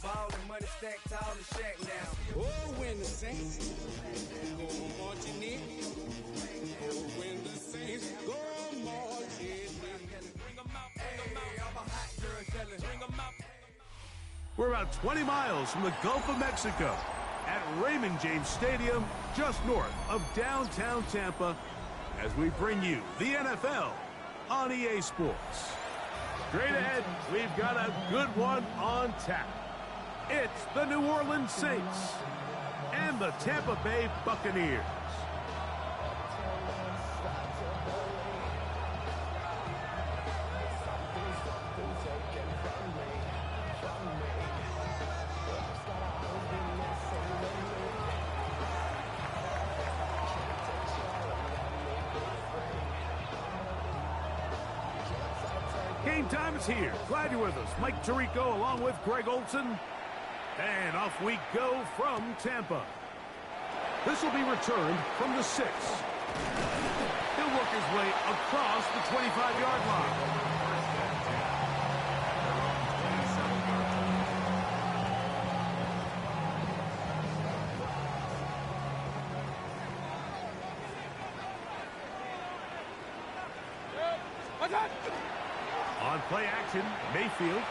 ball and money stacked tall and shack now. Oh, when the Saints go marching in. Oh, when the Saints go marching in. Bring them out, I'm a hot girl selling. Bring them out. We're about 20 miles from the Gulf of Mexico at Raymond James Stadium, just north of downtown Tampa, as we bring you the NFL on EA Sports. Straight ahead, we've got a good one on tap. It's the New Orleans Saints and the Tampa Bay Buccaneers. Game time is here. Glad you're with us. Mike Tirico along with Greg Olson. And off we go from Tampa. This will be returned from the 6. He'll work his way across the 25-yard line. On play action, Mayfield.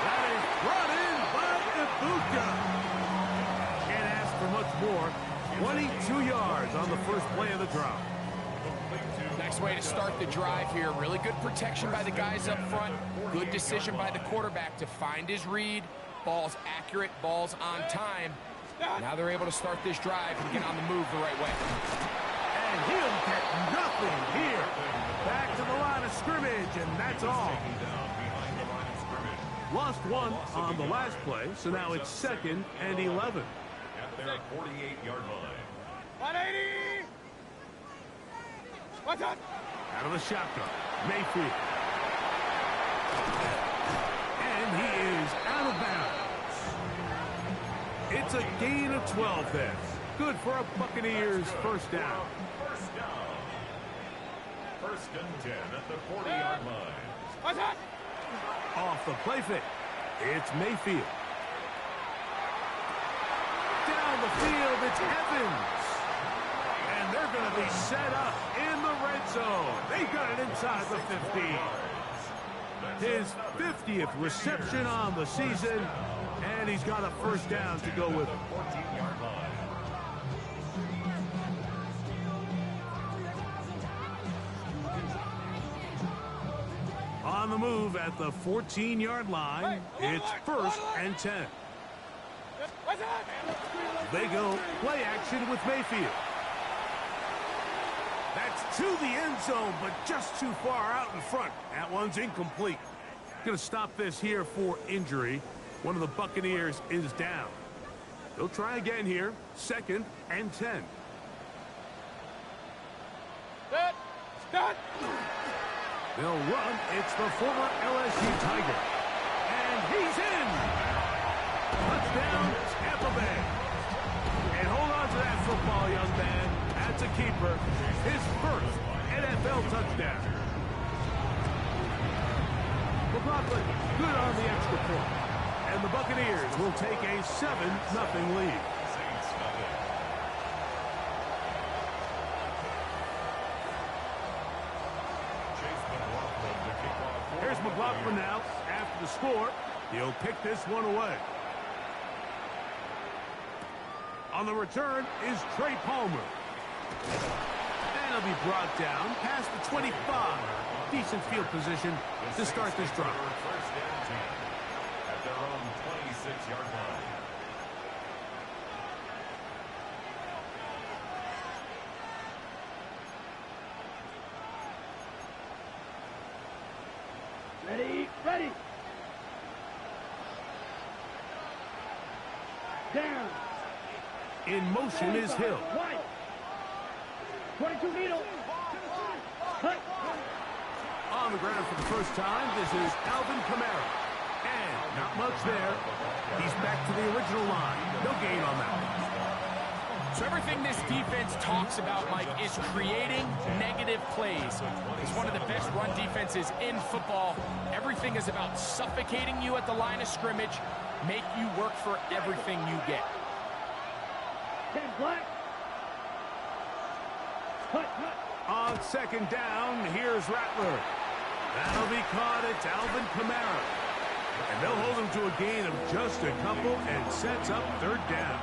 That is brought in by Ibuka. Can't ask for much more. 22 yards on the first play of the drive. Nice way to start the drive here. Really good protection by the guys up front. Good decision by the quarterback to find his read. Ball's accurate, ball's on time. Now they're able to start this drive and get on the move the right way. And he'll get nothing here. Back to the line of scrimmage, and that's all. Lost one on the last play, so now it's 2nd and 11. At their 48-yard line. 180! What's up? Out of the shotgun, Mayfield. And he is out of bounds. It's a gain of 12 there. Good for a Buccaneers first down. First down. 1st and 10 at the 40-yard line. What's up? Off the play fake. It's Mayfield. Down the field, it's Evans. And they're going to be set up in the red zone. They've got it inside the 15. His 50th reception on the season, and he's got a first down to go with it. 14-yard line. On the move at the 14-yard line, it's 1st and 10. They go play action with Mayfield. That's to the end zone, but just too far out in front. That one's incomplete. Going to stop this here for injury. One of the Buccaneers is down. They'll try again here, 2nd and 10. Start! They'll run. It's the former LSU Tiger. And he's in. Touchdown, Tampa Bay. And hold on to that football, young man. That's a keeper. His first NFL touchdown. McLaughlin, good on the extra point. And the Buccaneers will take a 7-0 lead. Here's McLaughlin now. After the score, he'll pick this one away. On the return is Trey Palmer. And he'll be brought down past the 25. Decent field position to start this drive. 1st and 10 at their own 26-yard line. Ready! Down! In motion is Hill. White! 22 needle! Cut! On the ground for the first time, this is Alvin Kamara. And not much there. He's back to the original line. No gain on that. So everything this defense talks about, Mike, is creating negative plays. It's one of the best run defenses in football. Everything is about suffocating you at the line of scrimmage, make you work for everything you get. On second down, here's Rattler. That'll be caught. It's Alvin Kamara. And they'll hold him to a gain of just a couple and sets up third down.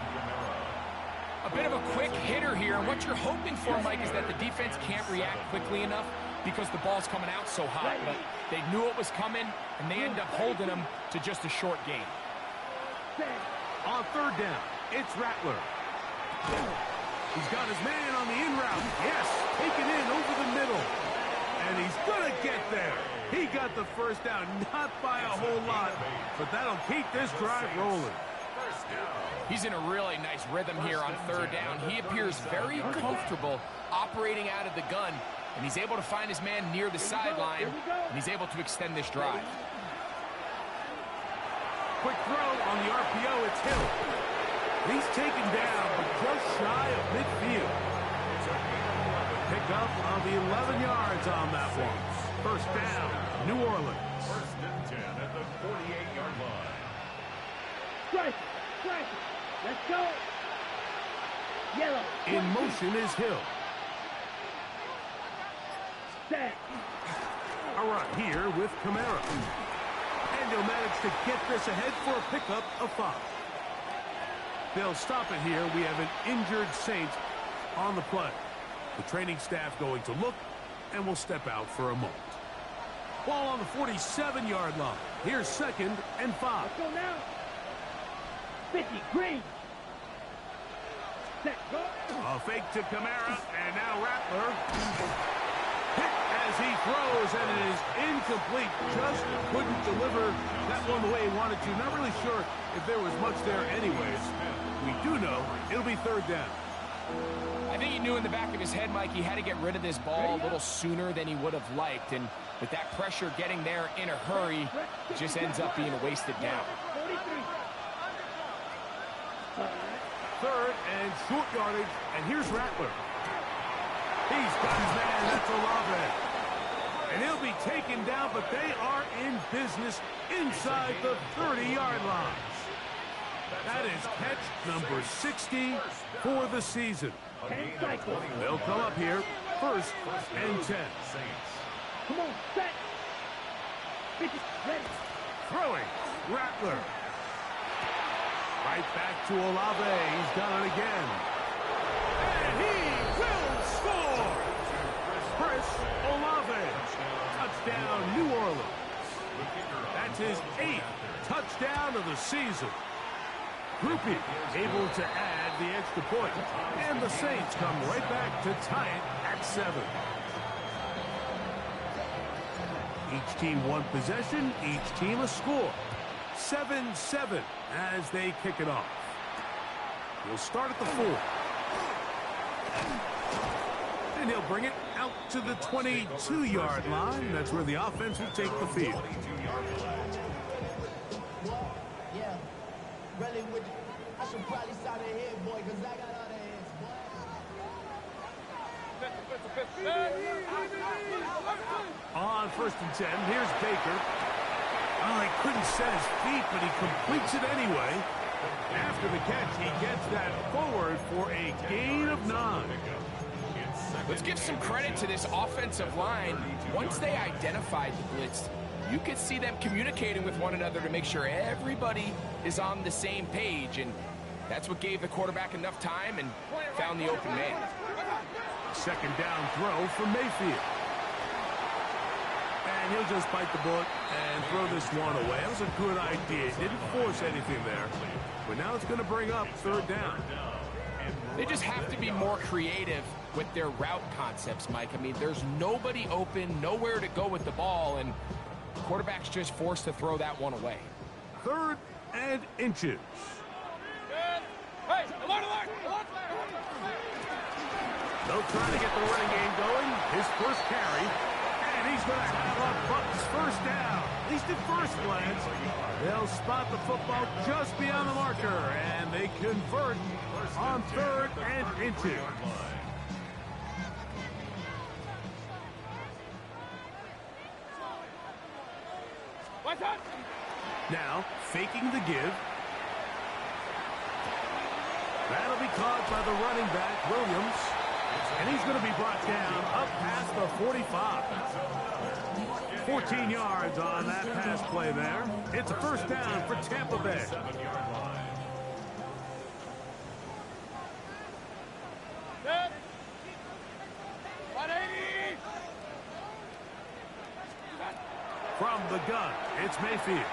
A bit of a quick hitter here, and what you're hoping for, Mike, is that the defense can't react quickly enough because the ball's coming out so hot. But they knew it was coming, and they end up holding him to just a short gain. On third down, it's Rattler. He's got his man on the in route. Yes, taken in over the middle. And he's going to get there. He got the first down, not by a whole lot, but that'll keep this drive rolling. He's in a really nice rhythm here on third down. He appears very comfortable operating out of the gun, and he's able to find his man near the sideline, and he's able to extend this drive. Quick throw on the RPO, it's Hill. He's taken down, but just shy of midfield. Pick up of 11 yards on that one. First down, New Orleans. First and 10 at the 48-yard line. Strike. Let's go. Yellow. In motion is Hill. Set. A run here with Kamara. And he'll manage to get this ahead for a pickup of 5. They'll stop it here. We have an injured Saint on the play. The training staff going to look, and will step out for a moment. Ball on the 47-yard line. Here's second and 5. Let's go now. 50, green. Set, go. A fake to Kamara, and now Rattler. Hit as he throws, and it is incomplete. Just couldn't deliver that one the way he wanted to. Not really sure if there was much there anyways. We do know it'll be third down. I think he knew in the back of his head, Mike, he had to get rid of this ball a little sooner than he would have liked. And with that pressure getting there in a hurry, it just ends up being a wasted down. 43. Third and short yardage, and here's Rattler. He's got his man, that's Olave. And he'll be taken down, but they are in business inside the 30-yard line. That is catch number 60 for the season. They'll come up here, first and 10. Come on, set. 50, ready. Throwing, Rattler. Right back to Olave. He's done it again. And he will score! Chris Olave. Touchdown, New Orleans. That's his 8th touchdown of the season. Groupie able to add the extra point. And the Saints come right back to tie it at 7. Each team one possession, each team a score. 7-7 as they kick it off. We'll start at the 4. And he'll bring it out to the 22-yard line. That's where the offense will take the field. Yeah, really with I should probably start a head, boy, because I got all the heads, boy. On first and 10, here's Baker. Oh, he couldn't set his feet, but he completes it anyway. After the catch, he gets that forward for a gain of 9. Let's give some credit to this offensive line. Once they identified the blitz, you could see them communicating with one another to make sure everybody is on the same page, and that's what gave the quarterback enough time and found the open man. Second down throw from Mayfield. And he'll just bite the bullet and throw this one away. That was a good idea. Didn't force anything there. But now it's going to bring up third down. They just have to be more creative with their route concepts, Mike. I mean, there's nobody open, nowhere to go with the ball, and the quarterback's just forced to throw that one away. Third and inches. They'll try to get the running game going. His first carry. And he's going to have a Bucs first down. at least at first glance. They'll spot the football just beyond the marker, and they convert on 3rd and inches. Now, faking the give. That'll be caught by the running back, Williams. And he's going to be brought down up past the 45. 14 yards on that pass play there. It's a first down for Tampa Bay. From the gun, it's Mayfield.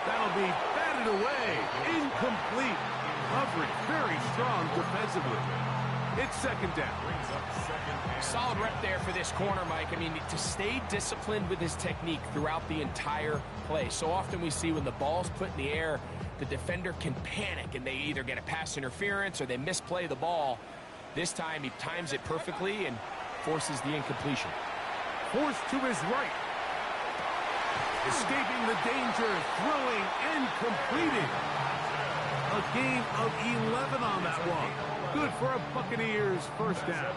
That'll be batted away. Incomplete. Coverage very strong defensively. It's second down. Solid rep there for this corner, Mike. I mean, to stay disciplined with his technique throughout the entire play. So often we see when the ball's put in the air, the defender can panic and they either get a pass interference or they misplay the ball. This time he times it perfectly and forces the incompletion. Forced to his right. Escaping the danger, throwing and completing. A gain of 11 on that one. Good for a Buccaneers first down.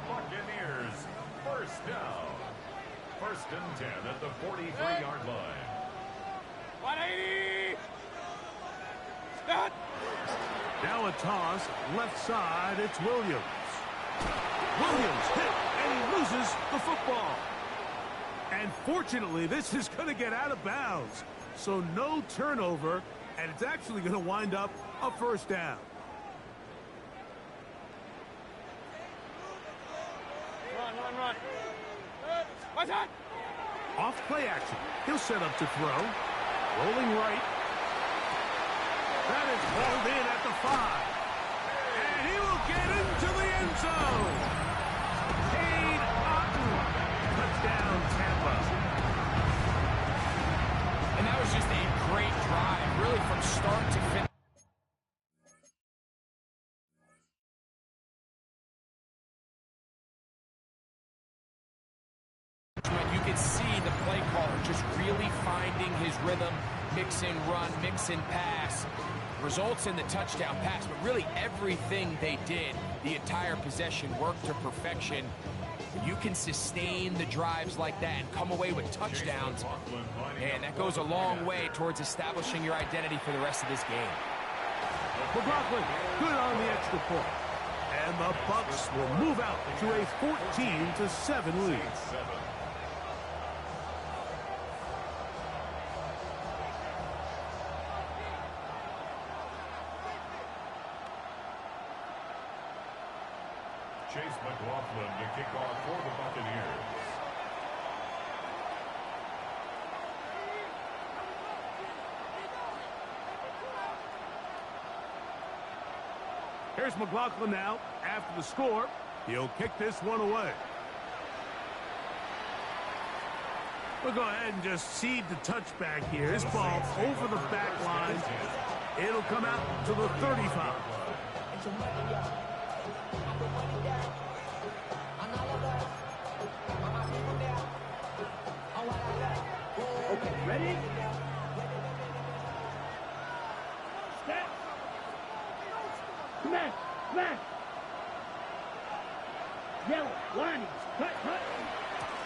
Buccaneers first down. 1st and 10 at the 43-yard line. 180. Now a toss, left side, it's Williams. Williams hit, and he loses the football. And fortunately, this is going to get out of bounds. So no turnover, and it's actually going to wind up a first down. Run. What's that? Off play action. He'll set up to throw. Rolling right. That is hauled in at the 5. And he will get into the end zone. Cade Otton. Touchdown, Tampa. And that was just a great drive, really from start to finish. You could see the play caller just really finding his rhythm, mix and run, mix and pass. Results in the touchdown pass, but really everything they did, the entire possession worked to perfection. When you can sustain the drives like that and come away with touchdowns, man, that goes a long way towards establishing your identity for the rest of this game. McLaughlin, good on the extra point. And the Bucs will move out to a 14-7 lead. Chase McLaughlin to kick off for the Buccaneers. Here's McLaughlin now. After the score, he'll kick this one away. We'll go ahead and just cede the touchback here. This ball over the back line. It'll come out to the 35. Okay, ready? Step. Smash, smash. Yellow, lining, cut.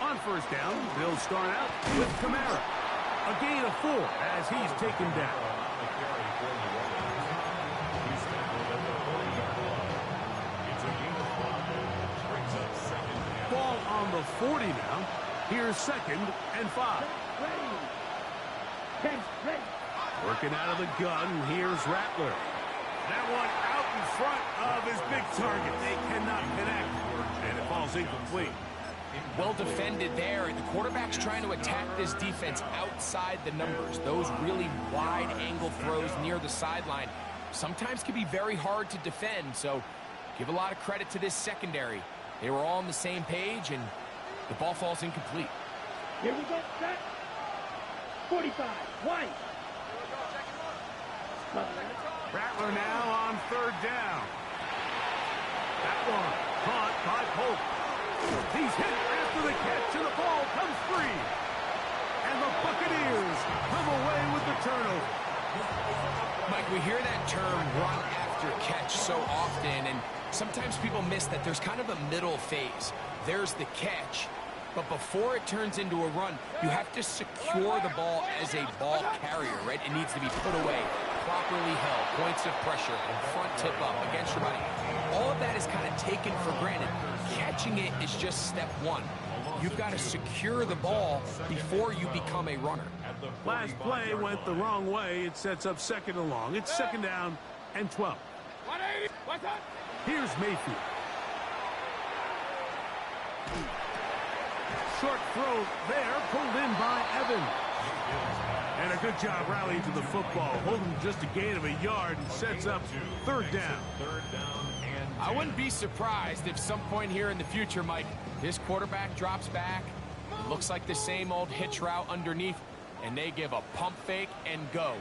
On first down, they'll start out with Kamara. A gain of 4 as he's taken down. Ball on the 40 now. Here's 2nd and 5. Ready. 10, ready. Working out of the gun, here's Rattler. That one out in front of his big target. They cannot connect, and it falls incomplete. Well defended there, and the quarterback's trying to attack this defense outside the numbers. Those really wide angle throws near the sideline sometimes can be very hard to defend, so give a lot of credit to this secondary. They were all on the same page, and the ball falls incomplete. Here we go, set. 45, white. Rattler now on 3rd down. That one caught by Polk. He's hit after the catch, and the ball comes free. so often, and sometimes people miss that there's kind of a middle phase. There's the catch, but before it turns into a run, you have to secure the ball as a ball carrier, right? It needs to be put away, properly held, points of pressure, front tip up against your body. All of that is kind of taken for granted. Catching it is just step one. You've got to secure the ball before you become a runner. Last play went the wrong way. It sets up second and long. It's second down and 12. Here's Mayfield. Short throw there, pulled in by Evans. And a good job rallying to the football, holding just a gain of a yard, and sets up third down. I wouldn't be surprised if some point here in the future, Mike, this quarterback drops back, looks like the same old hitch route underneath, and they give a pump fake and go.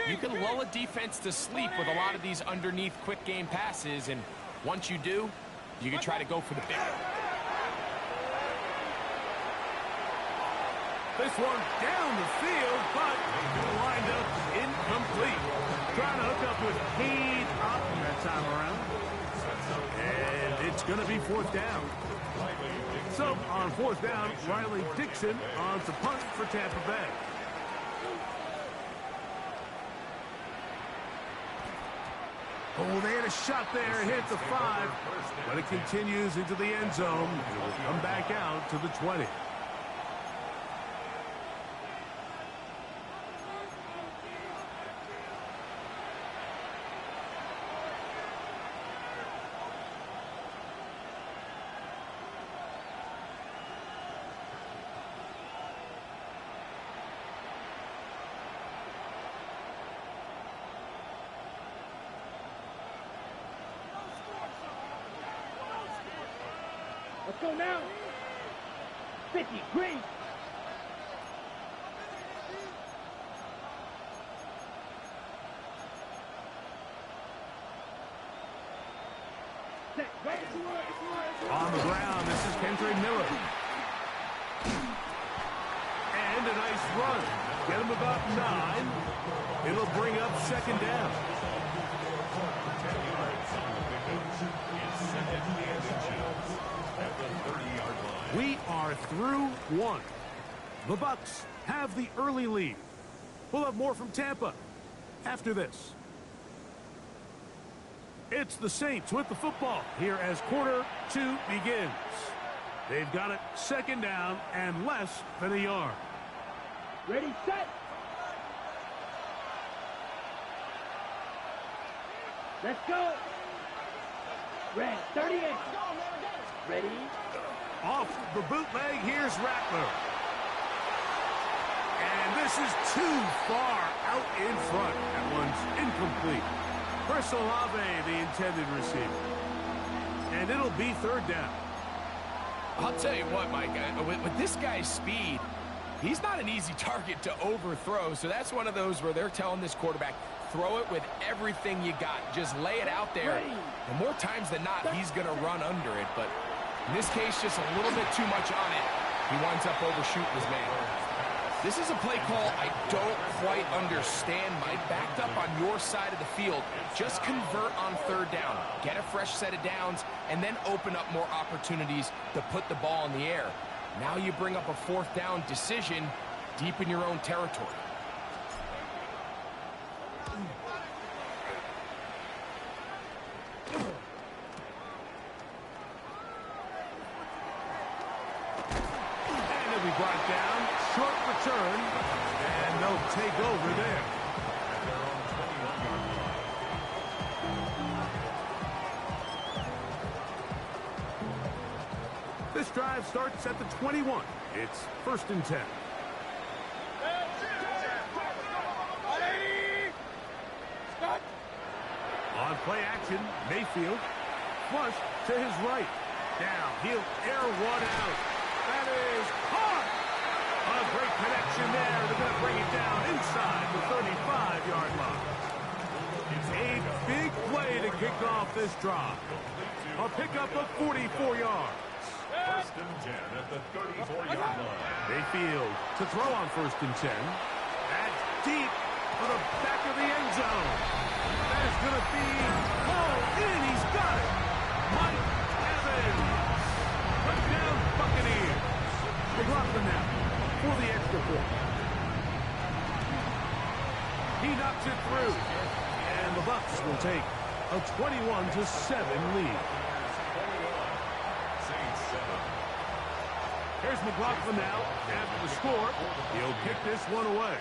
You can lull a defense to sleep with a lot of these underneath quick game passes, and once you do, you can try to go for the big one. This one down the field, but lined up incomplete. Trying to hook up with Cade Otton that time around. And it's going to be fourth down. So on fourth down, Riley Dixon on to punt for Tampa Bay. Oh, they had a shot there, hit the 5, but it continues into the end zone. It will come back out to the 20. Let's go now. 50, green. On the ground, this is Kendrick Miller. And a nice run. Get him about 9. It'll bring up second down. We are through one. The Bucs have the early lead. We'll have more from Tampa after this. It's the Saints with the football here as quarter 2 begins. They've got it second down and less than a yard. Ready, set. Let's go. Red, 38. Ready. Off the bootleg, here's Rattler. And this is too far out in front. That one's incomplete. Chris Olave, the intended receiver. And it'll be third down. I'll tell you what, Mike, with this guy's speed, he's not an easy target to overthrow. So that's one of those where they're telling this quarterback, throw it with everything you got. Just lay it out there. And more times than not, he's going to run under it. But in this case, just a little bit too much on it. He winds up overshooting his man. This is a play call I don't quite understand, Mike. Backed up on your side of the field. Just convert on third down. Get a fresh set of downs, and then open up more opportunities to put the ball in the air. Now you bring up a fourth down decision deep in your own territory. And it'll be brought down. Short return. And they'll take over there. This drive starts at the 21. It's first and 10. On play action, Mayfield. Flush to his right. Now he'll air one out. That is caught. A great connection there. They're going to bring it down inside the 35-yard line. It's a big play to kick off this drive. A pickup of 44 yards. First and 10 at the 34-yard line. Mayfield to throw on first and 10. That's deep for the back of the end zone. That is going to be hauled in. He's got it. Mike Evans. Touchdown, Buccaneers. McLaughlin now for the extra point. He knocks it through. And the Bucs will take a 21-7 lead. Here's McLaughlin now after the score. He'll kick this one away.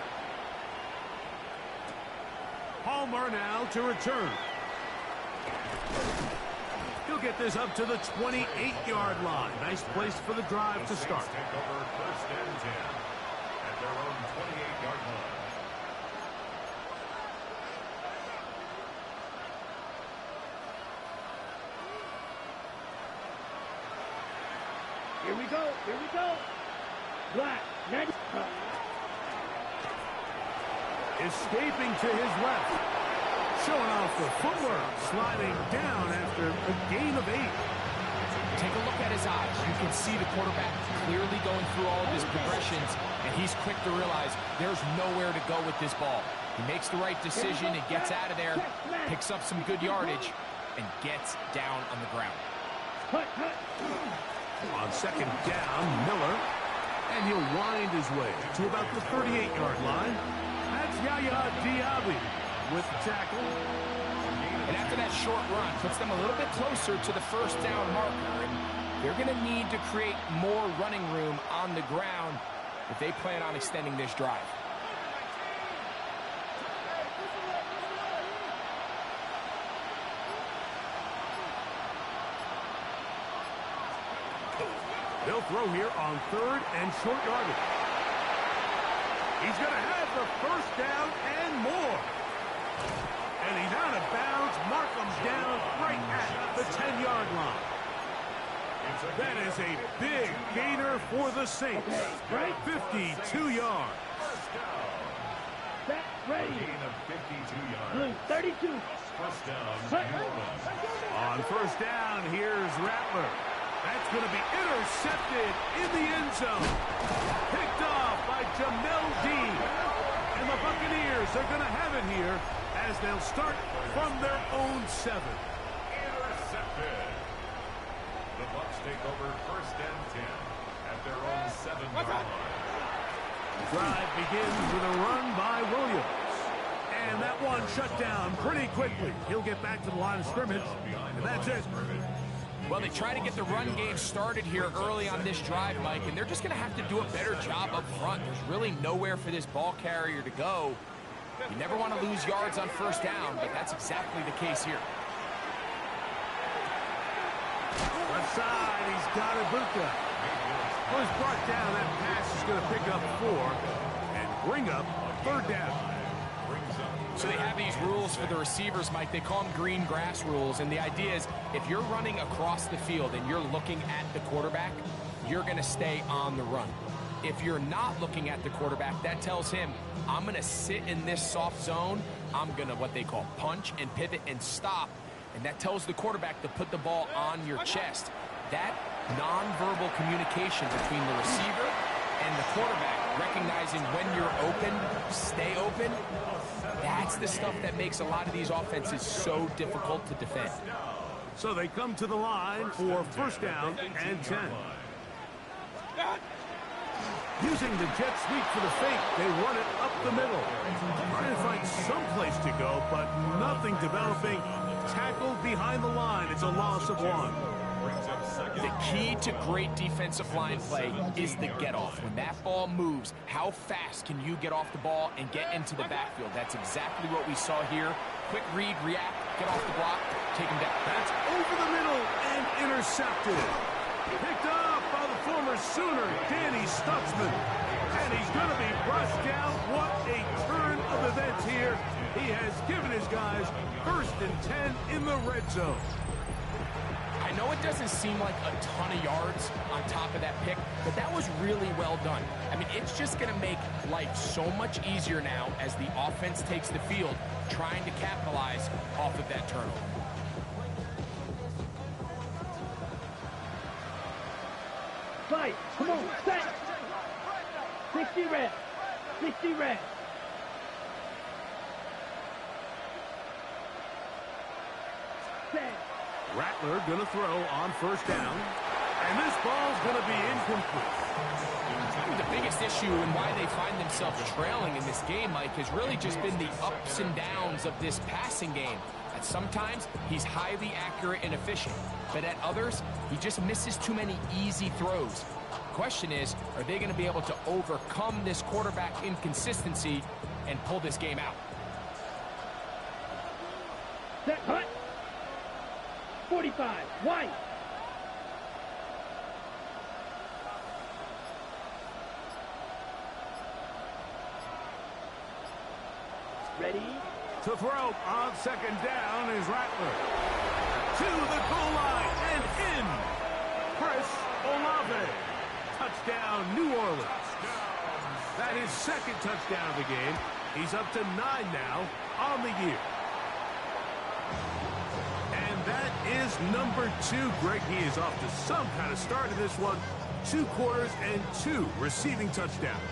Palmer now to return. He'll get this up to the 28-yard line. Nice place for the drive to start. Take over first and 10 at their own 28-yard line. Here we go. Here we go. Black. Next. Escaping to his left. Showing off the footwork. Sliding down after a gain of 8. Take a look at his eyes. You can see the quarterback clearly going through all of his progressions, and he's quick to realize there's nowhere to go with this ball. He makes the right decision and gets out of there, picks up some good yardage, and gets down on the ground. On second down, Miller. And he'll wind his way to about the 38-yard line. That's Yaya Diaby with the tackle. And after that short run, puts them a little bit closer to the first down marker. And they're going to need to create more running room on the ground if they plan on extending this drive. They'll throw here on third and short yardage. He's going to have the first down and more. And he's out of bounds. Markham's down right at the 10-yard line. That is a big gainer for the Saints. 52 yards. Set. Ready. Gain of 52 yards. Blue. 32. First down. On first down, here's Rattler. That's going to be intercepted in the end zone. Picked off by Jamel Dean. And the Buccaneers are going to have it here as they'll start from their own 7. Intercepted. The Bucs take over first and 10 at their own 7-yard line. The drive begins with a run by Williams. And that one shut down pretty quickly. He'll get back to the line of scrimmage. And that's it. Well, they try to get the run game started here early on this drive, Mike, and they're just going to have to do a better job up front. There's really nowhere for this ball carrier to go. You never want to lose yards on first down, but that's exactly the case here. Left side, he's got Ibuka. Was brought down. That pass is going to pick up 4 and bring up third down. So they have these rules for the receivers, Mike. They call them green grass rules. And the idea is if you're running across the field and you're looking at the quarterback, you're going to stay on the run. If you're not looking at the quarterback, that tells him, I'm going to sit in this soft zone. I'm going to what they call punch and pivot and stop. And that tells the quarterback to put the ball on your chest. That nonverbal communication between the receiver and the quarterback, recognizing when you're open, stay open, that's the stuff that makes a lot of these offenses so difficult to defend. So they come to the line for first down and 10. Using the jet sweep for the fake, they run it up the middle. Trying to find some place to go, but nothing developing. Tackled behind the line. It's a loss of 1. The key to great defensive line play is the get-off. When that ball moves, how fast can you get off the ball and get into the backfield? That's exactly what we saw here. Quick read, react, get off the block, take him down. That's over the middle and intercepted. Picked up by the former Sooner, Danny Stutzman. And he's going to be brushed down. What a turn of events here. He has given his guys first and 10 in the red zone. I know it doesn't seem like a ton of yards on top of that pick, but that was really well done. I mean, it's just going to make life so much easier now as the offense takes the field, trying to capitalize off of that turnover. Fight. Come on. Set. 60 red. 60 red. Rattler going to throw on first down. And this ball's going to be incomplete. The biggest issue and why they find themselves trailing in this game, Mike, has really just been the ups and downs of this passing game. At sometimes, he's highly accurate and efficient, but at others, he just misses too many easy throws. The question is, are they going to be able to overcome this quarterback inconsistency and pull this game out? Set, cut. 45, White. Ready? To throw on second down is Rattler. To the goal line and in. Chris Olave. Touchdown, New Orleans. That is second touchdown of the game. He's up to 9 now on the year. And that is number 2. Greg, he is off to some kind of start in this one. 2 quarters and 2 receiving touchdowns.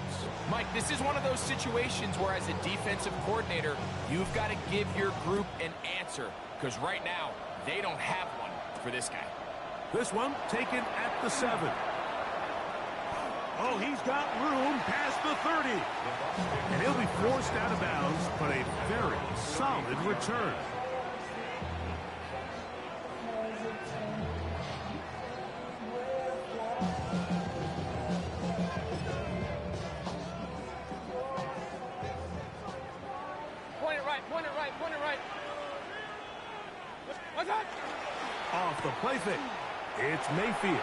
Mike, this is one of those situations where as a defensive coordinator, you've got to give your group an answer, because right now, they don't have one for this guy. This one taken at the 7. Oh, he's got room past the 30. And he'll be forced out of bounds, but a very solid return. Point it right. What's that? Off the play fake. It's Mayfield.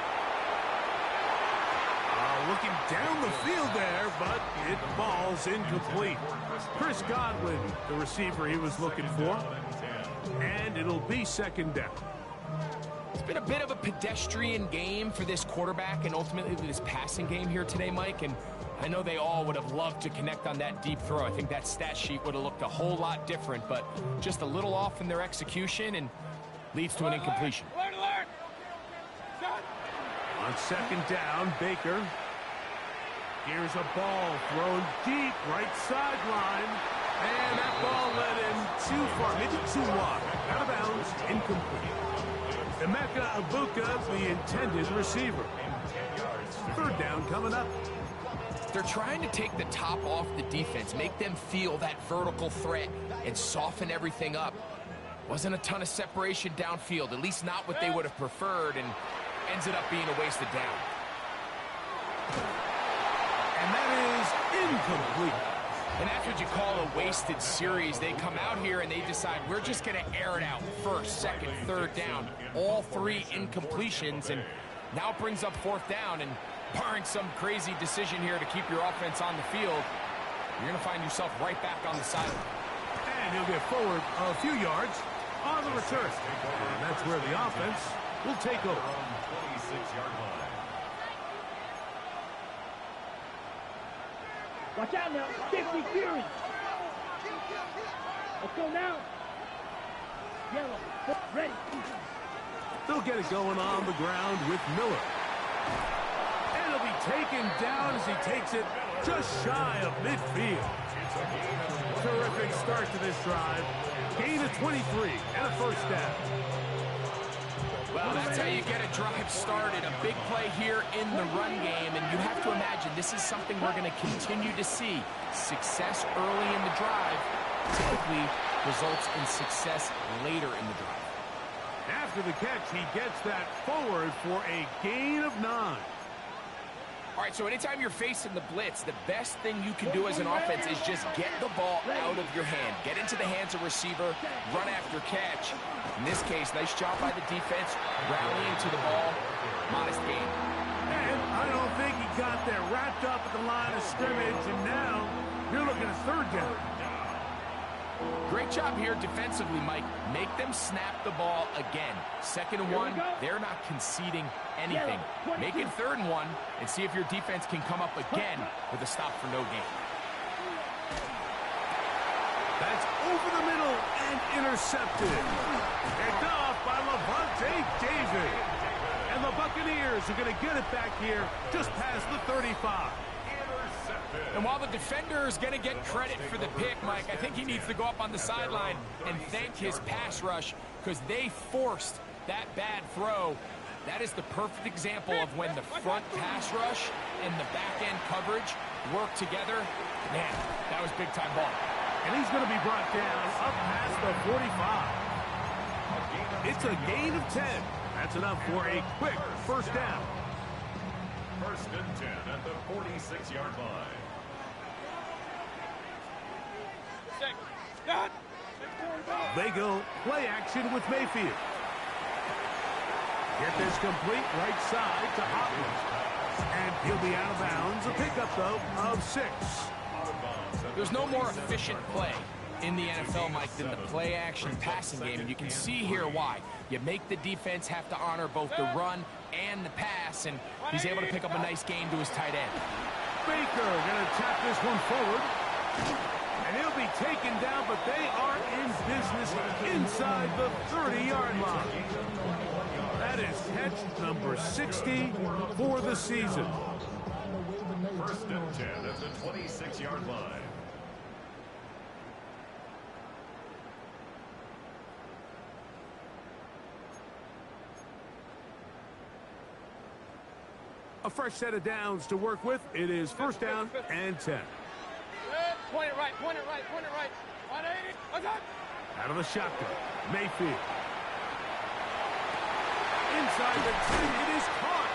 Looking down the field there, but it falls incomplete. Chris Godwin, the receiver he was looking for. And it'll be second down. It's been a bit of a pedestrian game for this quarterback and ultimately this passing game here today, Mike. And I know they all would have loved to connect on that deep throw. I think that stat sheet would have looked a whole lot different, but just a little off in their execution and leads to an incompletion. Alert! On second down, Baker. Here's a ball thrown deep, right sideline. And that ball led him too far, maybe too wide. Out of bounds, incomplete. Emeka Ibuka, the intended receiver. Third down coming up. They're trying to take the top off the defense, make them feel that vertical threat, and soften everything up. Wasn't a ton of separation downfield, at least not what they would have preferred, and ends it up being a wasted down. And that is incomplete. And that's what you call a wasted series. They come out here and they decide, we're just going to air it out. First, second, third down. All 3 incompletions, and now it brings up fourth down, and barring some crazy decision here to keep your offense on the field, you're going to find yourself right back on the sideline. And he'll get forward a few yards on the return. And that's where the offense will take over. 26-yard line. Watch out now. 50 Fury. Let's go now. Yellow. Ready. They'll get it going on the ground with Miller. And he'll be taken down as he takes it just shy of midfield. Terrific start to this drive. Gain of 23 and a first down. Well, that's how you get a drive started. A big play here in the run game, and you have to imagine this is something we're going to continue to see. Success early in the drive typically results in success later in the drive. After the catch, he gets that forward for a gain of 9. All right, so anytime you're facing the blitz, the best thing you can do as an offense is just get the ball out of your hand. Get into the hands of receiver, run after catch. In this case, nice job by the defense, rallying to the ball. Modest gain. And I don't think he got there wrapped up at the line of scrimmage, and now you're looking at third down. Great job here defensively, Mike. Make them snap the ball again. Second and 1, they're not conceding anything. Make it third and 1 and see if your defense can come up again with a stop for no gain. That's over the middle and intercepted. Picked off by Levante David. And the Buccaneers are going to get it back here just past the 35. And while the defender is going to get credit for the pick, Mike, I think he needs to go up on the sideline and thank his pass rush because they forced that bad throw. That is the perfect example of when the front pass rush and the back-end coverage work together. Man, that was big-time ball. And he's going to be brought down up past the 45. It's a gain of 10. That's enough for a quick first down. First and 10 at the 46-yard line. They go play action with Mayfield. Get this complete right side to Hopkins. And he'll be out of bounds. A pickup, though, of 6. There's no more efficient play in the NFL, Mike, than the play-action passing game, and you can see here why. You make the defense have to honor both the run and the pass, and he's able to pick up a nice gain to his tight end. Baker going to tap this one forward. And he'll be taken down, but they are in business inside the 30-yard line. That is catch number 60 for the season. First and 10 at the 26-yard line. A fresh set of downs to work with. It is first down and 10. Point it right, point it right, point it right. 180, what's up? Out of the shotgun, Mayfield. Inside the 10, it is caught.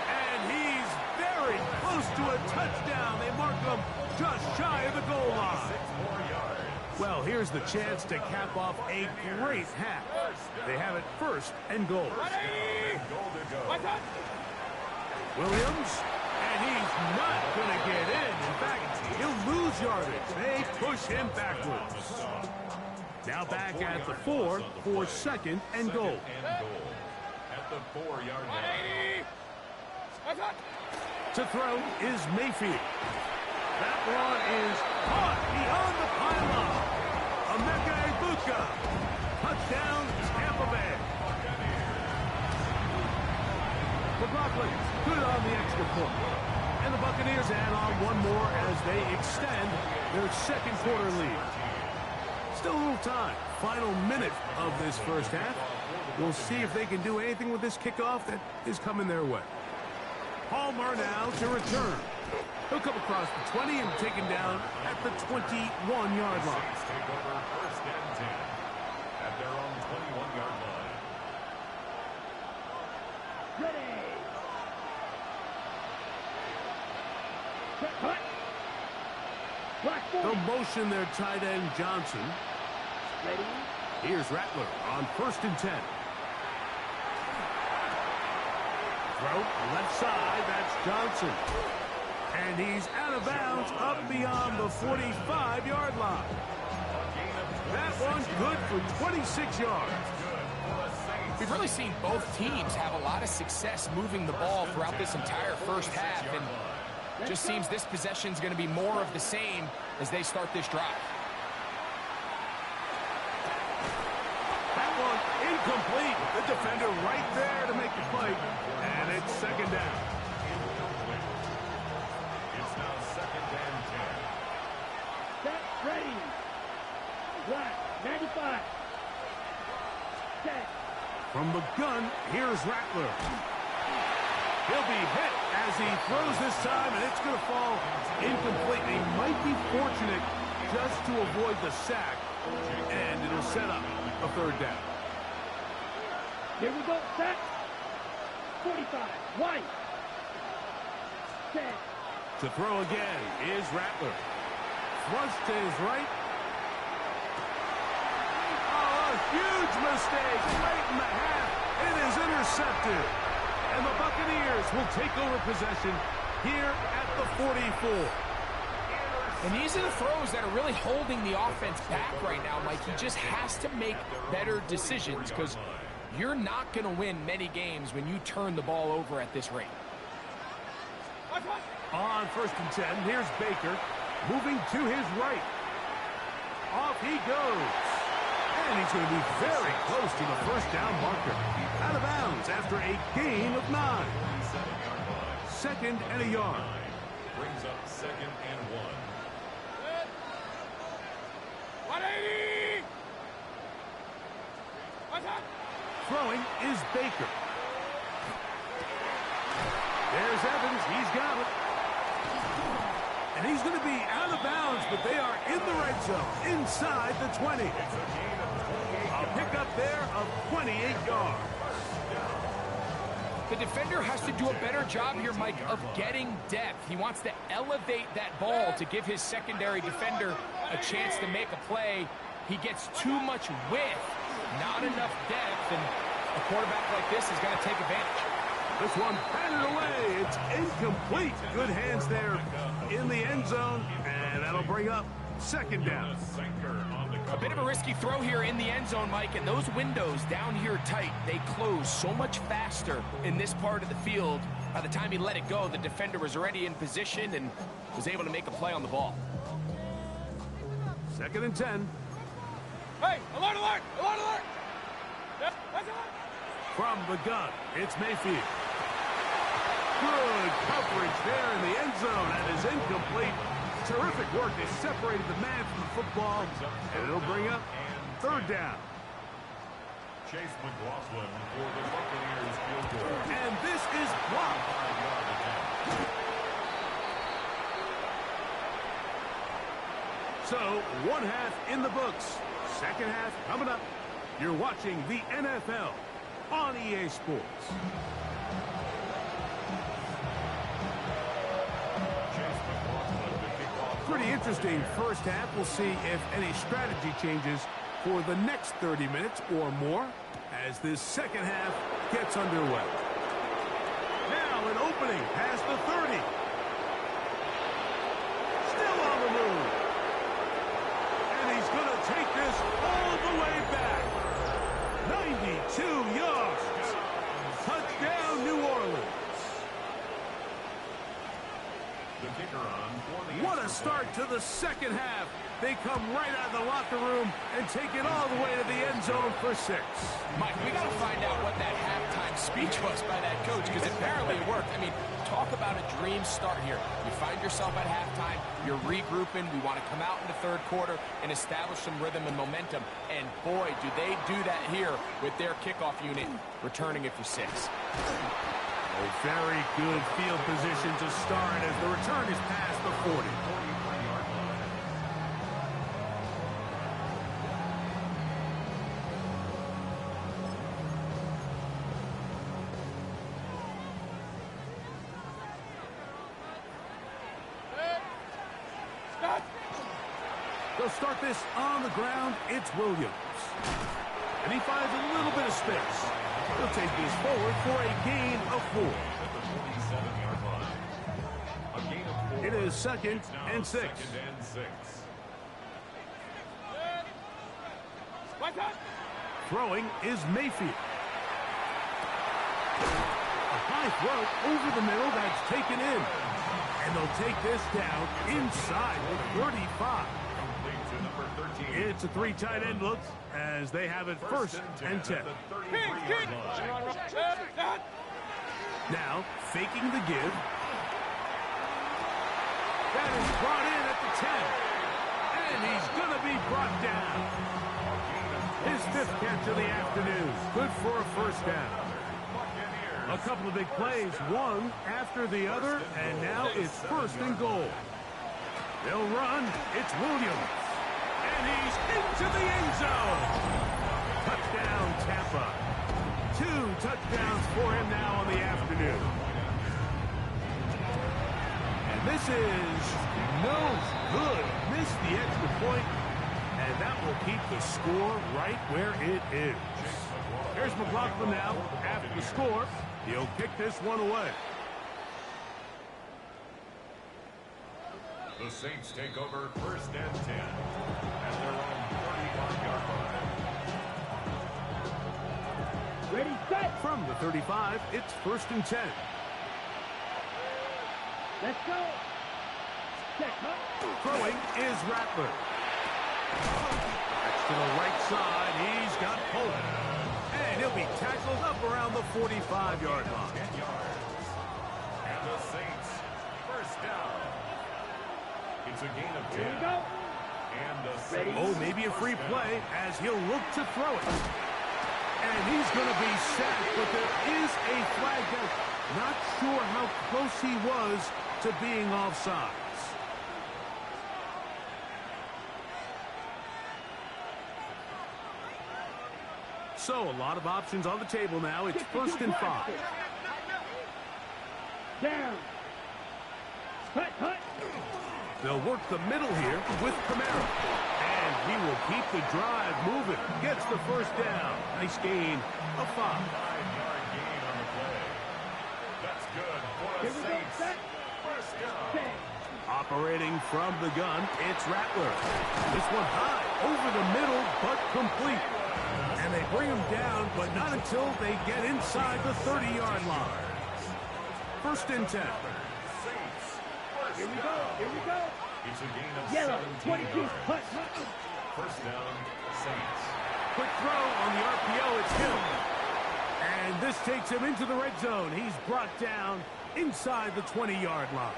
And he's very close to a touchdown. They mark him just shy of the goal line. Well, here's the chance to cap off a great half. They have it first and goal. 180, what's up? Williams, and he's not going to get in. In fact, he'll lose yardage. They push him backwards. Now back at the 4 for second and goal. At the 4-yard line. 180, what's up? To throw is Mayfield. That one is caught beyond the pylon. Emeka Egbuka. Touchdown, Tampa Bay. McLaughlin, good on the extra point. And the Buccaneers add on one more as they extend their second quarter lead. Still a little time. Final minute of this first half. We'll see if they can do anything with this kickoff that is coming their way. Palmer now to return. He'll come across the 20 and taken down at the 21-yard line. Saints take over first and 10 at their own 21-yard line. Ready. Cut. Black They'll motion their tight end Johnson. Ready. Here's Rattler on first and 10. Throw left side, that's Johnson. And he's out of bounds up beyond the 45-yard line. That one good for 26 yards. We've really seen both teams have a lot of success moving the ball throughout this entire first half, and it just seems this possession is going to be more of the same as they start this drive. That one incomplete. The defender right there to make the play, and it's second down. It's now second and 10. Set. Ready. Black. 95. Set. From the gun, here's Rattler. He'll be hit as he throws this time, and it's going to fall incomplete. They might be fortunate just to avoid the sack, and it'll set up a third down. Here we go. Set. 45. White. Set. To throw again is Rattler. Thrust to his right. Oh, a huge mistake late in the half. It is intercepted. And the Buccaneers will take over possession here at the 44. And these are the throws that are really holding the offense back right now, Mike. He just has to make better decisions because you're not going to win many games when you turn the ball over at this rate. On first and 10, here's Baker moving to his right. Off he goes. And he's going to be very close to the first down marker. Out of bounds after a gain of 9. Second and a yard. Brings up second and 1. 180. What's up? Throwing is Baker. There's Evans. He's got it. And he's going to be out of bounds, but they are in the red zone, inside the 20. A pickup there of 28 yards. The defender has to do a better job here, Mike, of getting depth. He wants to elevate that ball to give his secondary defender a chance to make a play. He gets too much width, not enough depth, and a quarterback like this is going to take advantage. This one batted away. It's incomplete. Good hands there in the end zone, and that'll bring up second down. A bit of a risky throw here in the end zone, Mike, and those windows down here tight, they close so much faster in this part of the field. By the time he let it go, the defender was already in position and was able to make a play on the ball. 2nd and 10. Hey, alert, alert, alert, alert! Yep, that's alert! From the gun, it's Mayfield. Good coverage there in the end zone, and is incomplete. Terrific work. They separated the man from the football, and it'll bring up 3rd down. Chase McLaughlin for the Buccaneers field goal. And this is blocked. So, 1 half in the books. 2nd half coming up. You're watching the NFL on EA Sports. Pretty interesting first half. We'll see if any strategy changes for the next 30 minutes or more as this second half gets underway. Now an opening past the 30. Still on the move. And he's going to take this all the way back. 92 yards. Touchdown, New Orleans. What a start to the second half. They come right out of the locker room and take it all the way to the end zone for 6. Mike, we got to find out what that halftime speech was by that coach, because apparently it worked. I mean, talk about a dream start here. You find yourself at halftime, you're regrouping, we want to come out in the 3rd quarter and establish some rhythm and momentum. And boy, do they do that here with their kickoff unit returning it for 6. A very good field position to start as the return is past the 40. They'll start this on the ground. It's Williams. And he finds a little bit of space. He'll take this forward for a gain of 4. It is 2nd and 6. Throwing is Mayfield. A high throw over the middle that's taken in. And they'll take this down inside the 35. It's a 3 tight end look as they have it 1st and 10. Now, faking the give. That is brought in at the 10. And he's going to be brought down. His 5th catch of the afternoon. Good for a 1st down. A couple of big plays, one after the other, and now it's 1st and goal. They'll run. It's Williams. And he's into the end zone. Touchdown, Tampa. 2 touchdowns for him now on the afternoon. And this is no good. Missed the extra point, and that will keep the score right where it is. Here's McLaughlin now after the score. He'll kick this one away. The Saints take over 1st and 10 at their own 35-yard line. Ready, set. From the 35, it's 1st and 10. Let's go. Check, huh? Throwing is Rattler. That's to the right side. He's got Poland. And he'll be tackled up around the 45-yard line. 10 yards. And the Saints, 1st down. It's a gain of 10. Here we go. And the Saints. Oh, maybe a free play as he'll look to throw it. And he's going to be sacked, but there is a flag down. Not sure how close he was to being offsides. So, a lot of options on the table now. It's 1st and 5. Down. Hut, hut. They'll work the middle here with Camara. And he will keep the drive moving. Gets the 1st down. Nice gain of 5. 5-yard gain on the play. That's good for the Here we go. Saints. Set. First down. Set. Operating from the gun, it's Rattler. This one high, over the middle, but complete. And they bring him down, but not until they get inside the 30-yard line. 1st and 10. Saints. Here we go. Here we go. It's a gain of Yellow. 17 22. yards. Hut, hut. First down, Saints. Quick throw on the RPO, it's Hill. And this takes him into the red zone. He's brought down inside the 20-yard line.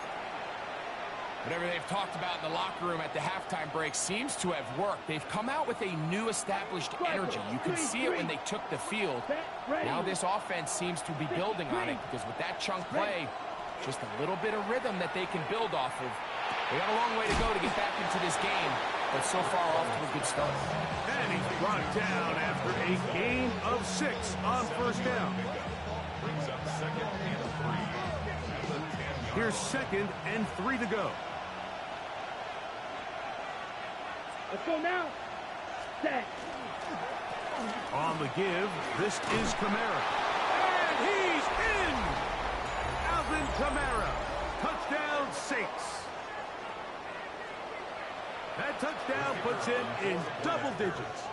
Whatever they've talked about in the locker room at the halftime break seems to have worked. They've come out with a new established energy. You can see it when they took the field. Now this offense seems to be building on it because with that chunk play, just a little bit of rhythm that they can build off of. They got a long way to go to get back into this game, but so far off to a good start. And he's brought down after a gain of 6 on 1st down. Brings up 2nd and 3. At the 10-yard Here's 2nd and 3 to go. Let's go now. Set. On the give, this is Camara. And he's in! Alvin Kamara. Touchdown, Saints. That touchdown puts him in double digits.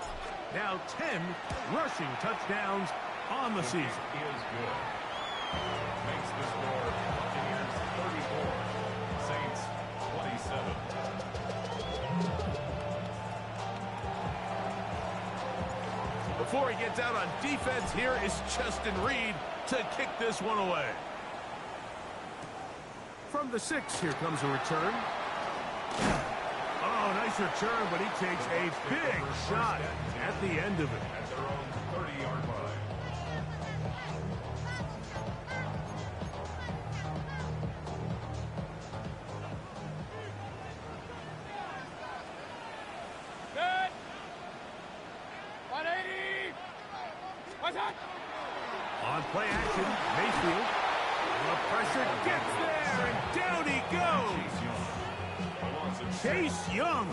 Now 10 rushing touchdowns on the season. is good. Makes the score Buccaneers 34, Saints 27. Before he gets out on defense, here is Justin Reed to kick this one away. From the 6, here comes a return. Oh, nice return, but he takes a big shot at the end of it. At their own 30-yard line. Good. 180. What's that? On play action, Mayfield. The pressure gets there, and down he goes. Chase Young,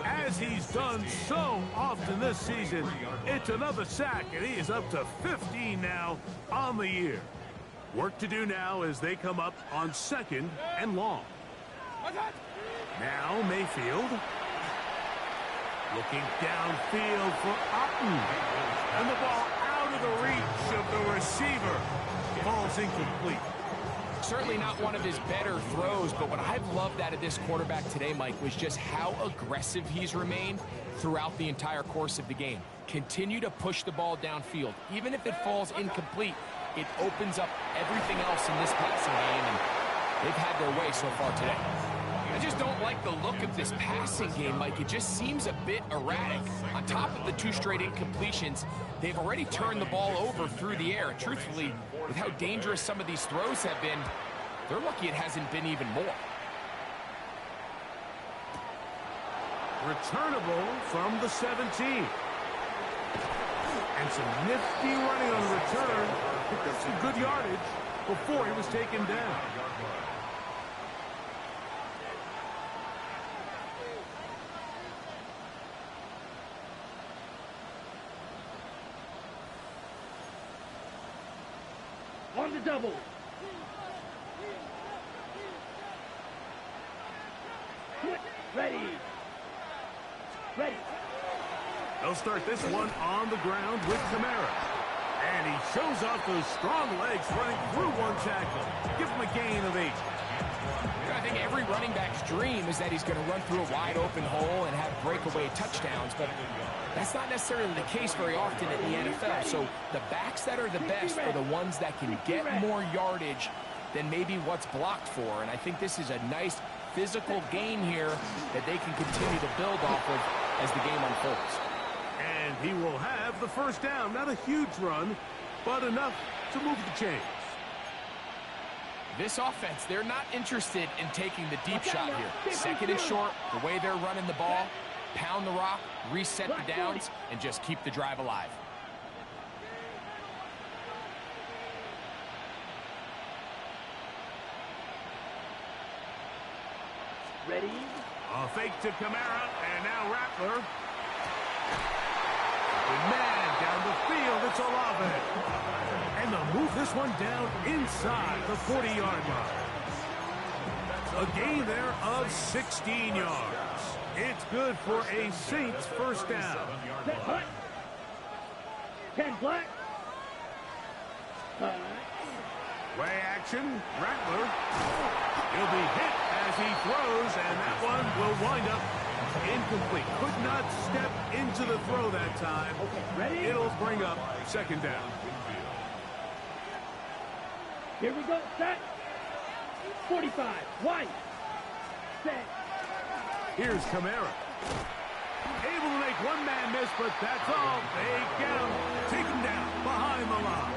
as he's done so often this season, it's another sack, and he is up to 15 now on the year. Work to do now as they come up on 2nd and long. What's that? Now Mayfield. Looking downfield for Otten. And the ball out of the reach of the receiver. Ball's incomplete. Certainly not one of his better throws, but what I've loved out of this quarterback today, Mike, was just how aggressive he's remained throughout the entire course of the game. Continue to push the ball downfield. Even if it falls incomplete, it opens up everything else in this passing game, and they've had their way so far today. I just don't like the look of this passing game, Mike. It just seems a bit erratic. On top of the 2 straight incompletions, they've already turned the ball over through the air. Truthfully, with how dangerous some of these throws have been, they're lucky it hasn't been even more. Returnable from the 17. And some nifty running on the return. Picked up some good yardage before he was taken down. On the double. Ready. Ready. They'll start this one on the ground with Camara. And he shows off those strong legs running through one tackle. Give him a gain of 8. I think every running back's dream is that he's going to run through a wide open hole and have breakaway touchdowns, but that's not necessarily the case very often in the NFL. So the backs that are the best are the ones that can get more yardage than maybe what's blocked for. And I think this is a nice physical gain here that they can continue to build off of as the game unfolds. And he will have the first down. Not a huge run, but enough to move the chains. This offense, they're not interested in taking the deep shot here. Second and short, the way they're running the ball, pound the rock, reset the downs, and just keep the drive alive. Ready? A fake to Kamara, and now Rattler. Man, down the field, it's Olave. And they'll move this one down inside the 40-yard line. A gain there of 16 yards. It's good for a Saints first down. Set black. 10 black. Play action, Rattler. He'll be hit as he throws, and that one will wind up incomplete. Could not step into the throw that time. Okay, ready? It'll bring up second down. Here we go. Set. 45. White. Set. Here's Kamara. Able to make one man miss, but that's all. They get him. Take him down behind the line.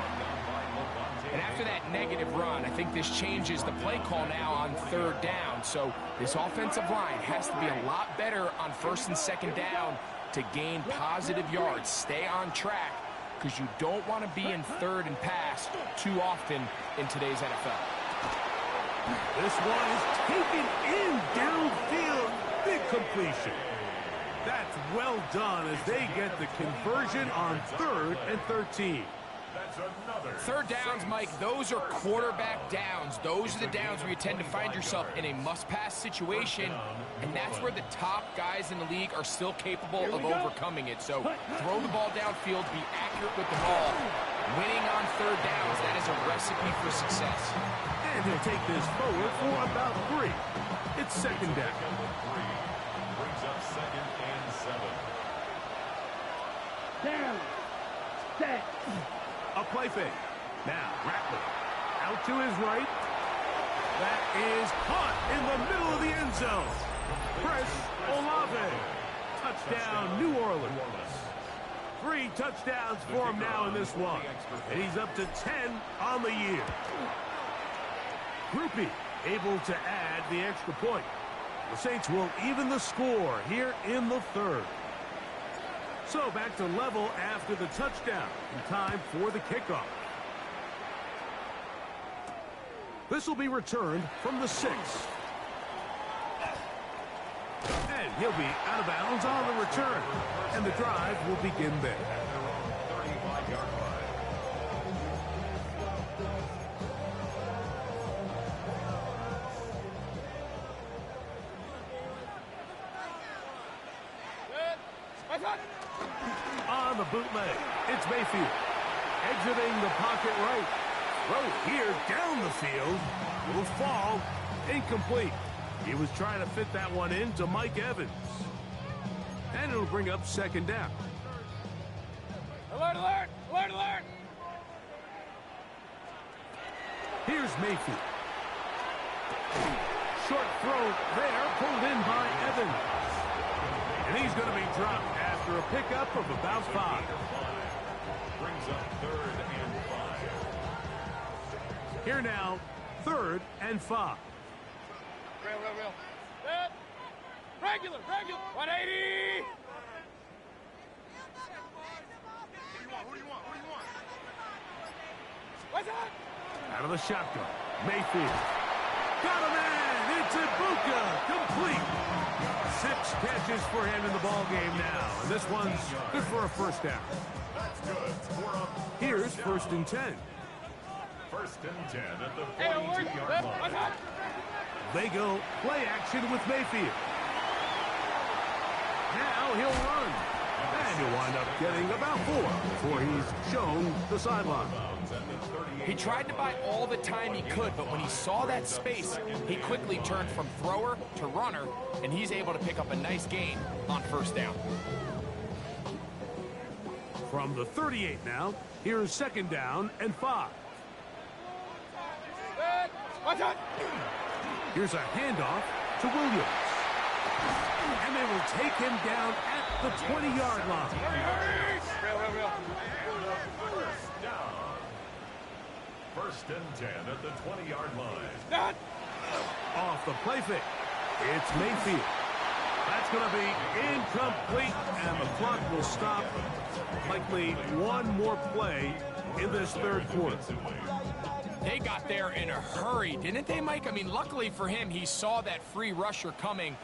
And after that negative run, I think this changes the play call now on third down. So this offensive line has to be a lot better on first and second down to gain positive yards. Stay on track, because you don't want to be in third and pass too often in today's NFL. This one is taken in downfield. Big completion. That's well done as they get the conversion on 3rd and 13. Third downs, Mike, those are quarterback downs. Those are the downs where you tend to find yourself in a must-pass situation, and that's where the top guys in the league are still capable of overcoming it. So throw the ball downfield, be accurate with the ball. Winning on third downs, that is a recipe for success. And he'll take this forward for about 3. It's second down. Brings up 2nd and 7. Down. Set. A play fake. Now, Rattler out to his right. That is caught in the middle of the end zone. Chris Olave. Touchdown, New Orleans. 3 touchdowns for him now in this one. And he's up to 10 on the year. Groupie able to add the extra point. The Saints will even the score here in the 3rd. So back to level after the touchdown. In time for the kickoff. This will be returned from the 6. And he'll be out of bounds on the return. And the drive will begin there. 35-yard line. On the bootleg, it's Mayfield. Exiting the pocket right. Throw here down the field. Will fall. Incomplete. He was trying to fit that one in to Mike Evans. And it'll bring up second down. Alert, alert! Alert, alert! Here's Mayfield. Short throw there, pulled in by Evans. And he's going to be dropped after a pickup of about 5. Brings up 3rd and 5. Here now, 3rd and 5. Real. Set. Regular. 180! Who do you want? What's that? Out of the shotgun, Mayfield. Got a man! It's Ibuka! Complete! 6 catches for him in the ball game now. And this one's good for a first down. That's good for a Here's 1st and 10. 1st and 10 at the Hey, alert! 42-yard line. What's that? They go play action with Mayfield. Now he'll run. And he'll wind up getting about 4 before he's shown the sideline. He tried to buy all the time he could, but when he saw that space, he quickly turned from thrower to runner, and he's able to pick up a nice gain on first down. From the 38 now, here's second down and 5. Set. What's that? Here's a handoff to Williams. And they will take him down at the 20-yard line. First down. First and 10 at the 20-yard line. Off the play fake. It's Mayfield. That's going to be incomplete, and the clock will stop. Likely one more play in this third quarter. They got there in a hurry, didn't they, Mike? I mean, luckily for him, he saw that free rusher coming,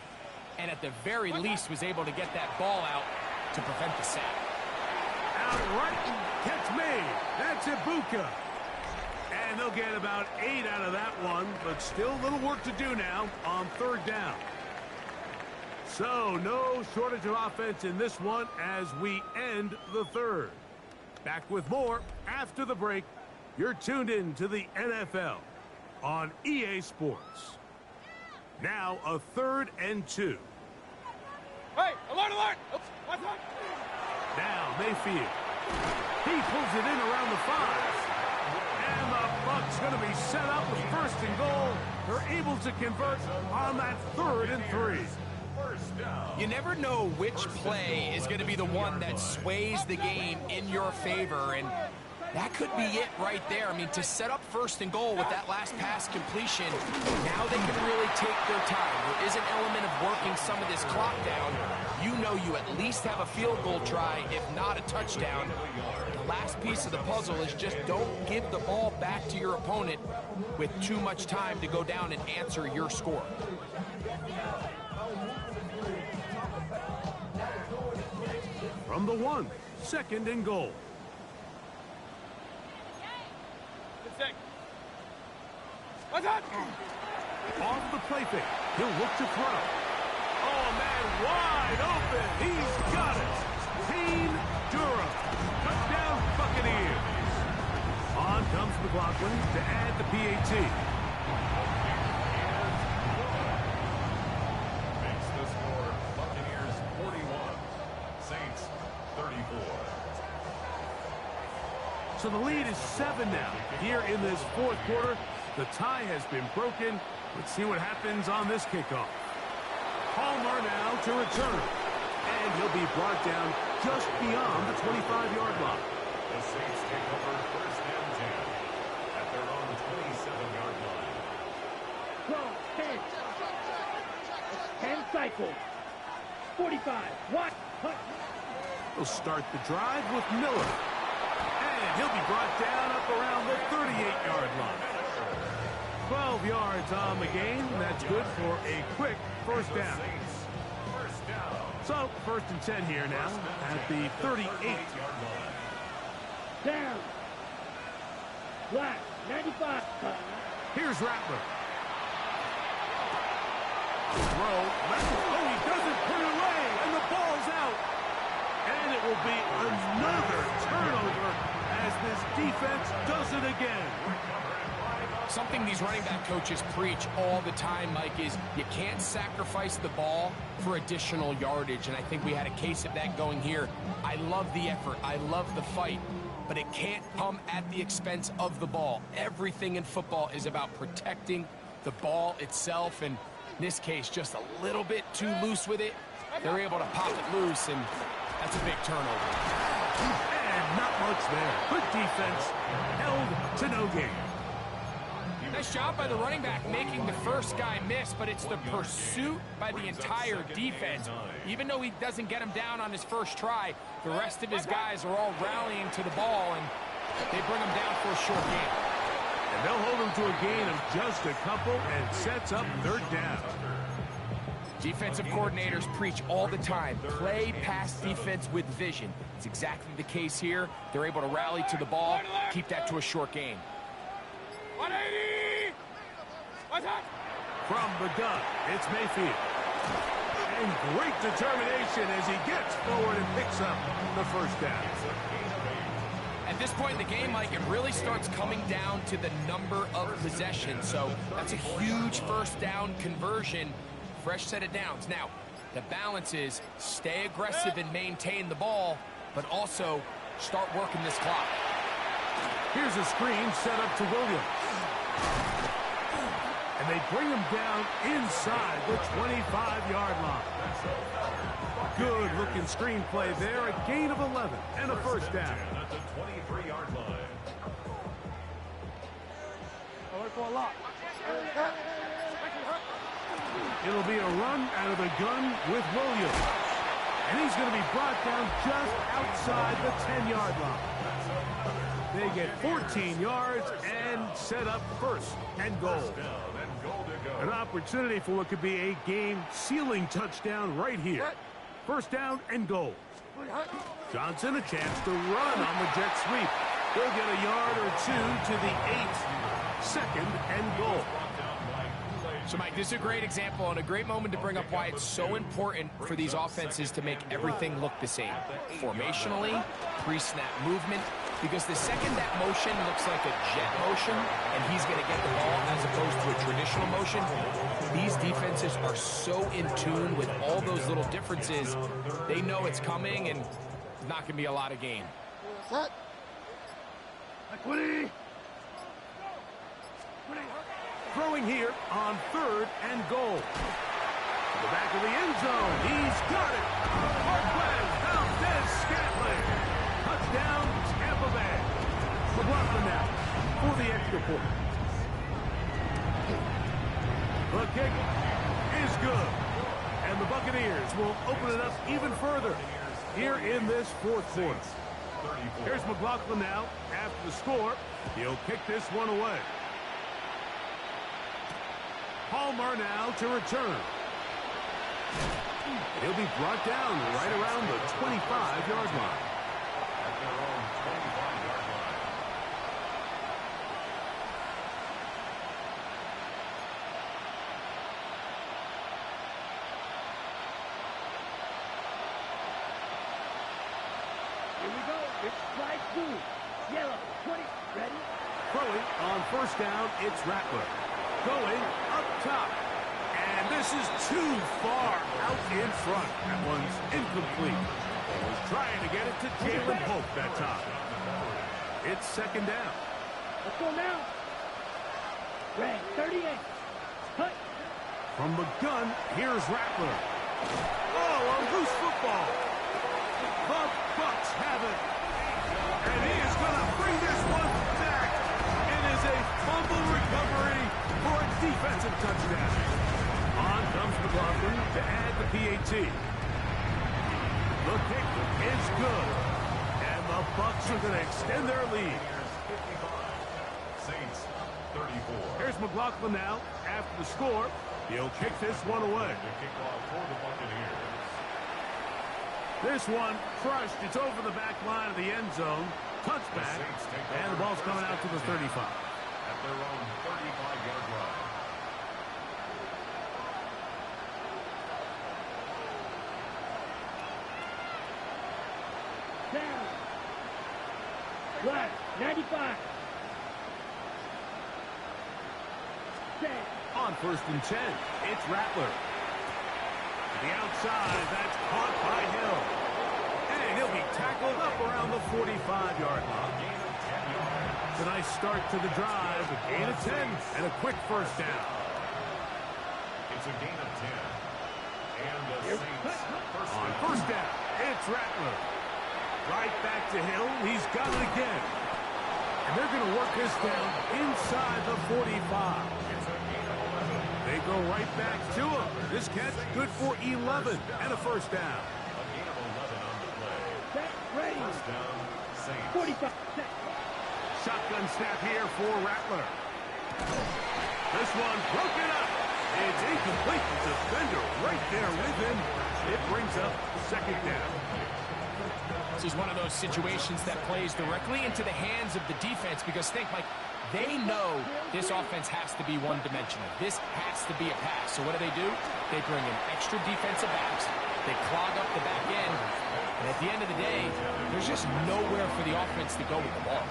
and at the very least was able to get that ball out to prevent the sack. Outright catch made. That's Ibuka. And they'll get about 8 out of that one, but still a little work to do now on third down. So no shortage of offense in this one as we end the third. Back with more after the break. You're tuned in to the NFL on EA Sports. Now a 3rd and 2. Hey, alert, alert! Oops, what's up? Now Mayfield. He pulls it in around the 5. And the Bucs going to be set up with 1st and goal. They're able to convert on that 3rd and 3. You never know which play is going to be the one that sways the game in your favor, and that could be it right there. I mean, to set up 1st and goal with that last pass completion, now they can really take their time. There is an element of working some of this clock down. You know you at least have a field goal try, if not a touchdown. The last piece of the puzzle is just don't give the ball back to your opponent with too much time to go down and answer your score. From the 1, 2nd and goal. What's up? Off the play fake. He'll look to throw. Oh, man, wide open. He's got it. Payne Durham. Touchdown, Buccaneers. On comes McLaughlin to add the PAT. Makes the score Buccaneers 41, Saints 34. So the lead is 7 now. Here in this 4th quarter, the tie has been broken. Let's see what happens on this kickoff. Palmer now to return. And he'll be brought down just beyond the 25-yard line. The Saints take over 1st and 10 at their own 27-yard line. 12, 10. 10 cycles. 45. What? They'll start the drive with Miller. And he'll be brought down up around the 38-yard line. 12 yards on the game. That's good for a quick 1st down. So, 1st and 10 here now at the 38. Down. Black. 95. Here's Rattler. Throw. Oh, he doesn't put it away, and the ball's out. And it will be another turnover as this defense does it again. Something these running back coaches preach all the time, Mike, is you can't sacrifice the ball for additional yardage, and I think we had a case of that going here. I love the effort. I love the fight, but it can't come at the expense of the ball. Everything in football is about protecting the ball itself, and in this case, just a little bit too loose with it. They're able to pop it loose, and that's a big turnover. And not much there. Good defense. Held to no gain. Nice job by the running back making the first guy miss, but it's the pursuit by the entire defense. Even though he doesn't get him down on his first try, the rest of his guys are all rallying to the ball, and they bring him down for a short gain. And they'll hold him to a gain of just a couple and sets up 3rd down. Defensive coordinators preach all the time, play pass defense with vision. It's exactly the case here. They're able to rally to the ball, keep that to a short gain. 180! What's up? From the gun, it's Mayfield. And great determination as he gets forward and picks up the 1st down. At this point in the game, Mike, it really starts coming down to the number of possessions. So that's a huge 1st down conversion. Fresh set of downs. Now, the balance is stay aggressive and maintain the ball, but also start working this clock. Here's a screen set up to Williams. And they bring him down inside the 25-yard line. Good-looking screenplay there. A gain of 11 and a first down. At the 23-yard line. It'll be a run out of the gun with Williams. And he's going to be brought down just outside the 10-yard line. They get 14 yards and set up first and goal. An opportunity for what could be a game-sealing touchdown right here. First down and goal. Johnson a chance to run on the jet sweep. He'll get a yard or two to the 8. Second and goal. So, Mike, this is a great example and a great moment to bring up why it's so important for these offenses to make everything look the same. Formationally, pre-snap movement, because the second that motion looks like a jet motion and he's going to get the ball as opposed to a traditional motion, these defenses are so in tune with all those little differences. They know it's coming and it's not going to be a lot of gain. Throwing here on third and goal. To the back of the end zone. He's got it. Marquez, Valdez-Scantling. Touchdown, Tampa Bay. McLaughlin now for the extra point. The kick is good. And the Buccaneers will open it up even further here in this fourth quarter. Here's McLaughlin now after the score. He'll kick this one away. Palmer now to return. He'll be brought down right around the 25-yard line. At their own 25-yard line. Here we go. It's slide 2. Yellow. 20. Ready? Throwing on first down, it's Rattler. Going up top. And this is too far out in front. That one's incomplete. Was trying to get it to Jalen Pope that time. It's second down. Let's go now. Red, 38. Cut. From the gun, here's Rattler. Oh, a loose football. The Bucs have it. And he is going to bring this one back. It is a fumble recovery for a defensive touchdown. On comes McLaughlin to add the PAT. The kick is good. And the Bucs are going to extend their lead. 55. Saints 34. Here's McLaughlin now after the score. He'll kick this one away. The kickoff for the Buccaneers. This one crushed. It's over the back line of the end zone. Touchback. And the ball's coming out to the 35. At their own 35-yard line. Down. Right. 95. Set. On first and 10, it's Rattler. To the outside, that's caught by Hill. And he'll be tackled up around the 45-yard line. It's a nice start to the drive. A gain of 10 and a quick first down. It's a gain of 10. And the Saints On first down, it's Rattler. Right back to Hill. He's got it again. And they're going to work this down inside the 45. They go right back to him. This catch good for 11 and a first down. A gain of 11 on the play. Set. Ready. First down, Saints. 45. Set. Shotgun snap here for Rattler. This one broken up. It's incomplete. The defender right there with him. It brings up second down. This is one of those situations that plays directly into the hands of the defense because think, Mike, they know this offense has to be one-dimensional. This has to be a pass. So what do? They bring in extra defensive backs. They clog up the back end. And at the end of the day, there's just nowhere for the offense to go with the ball.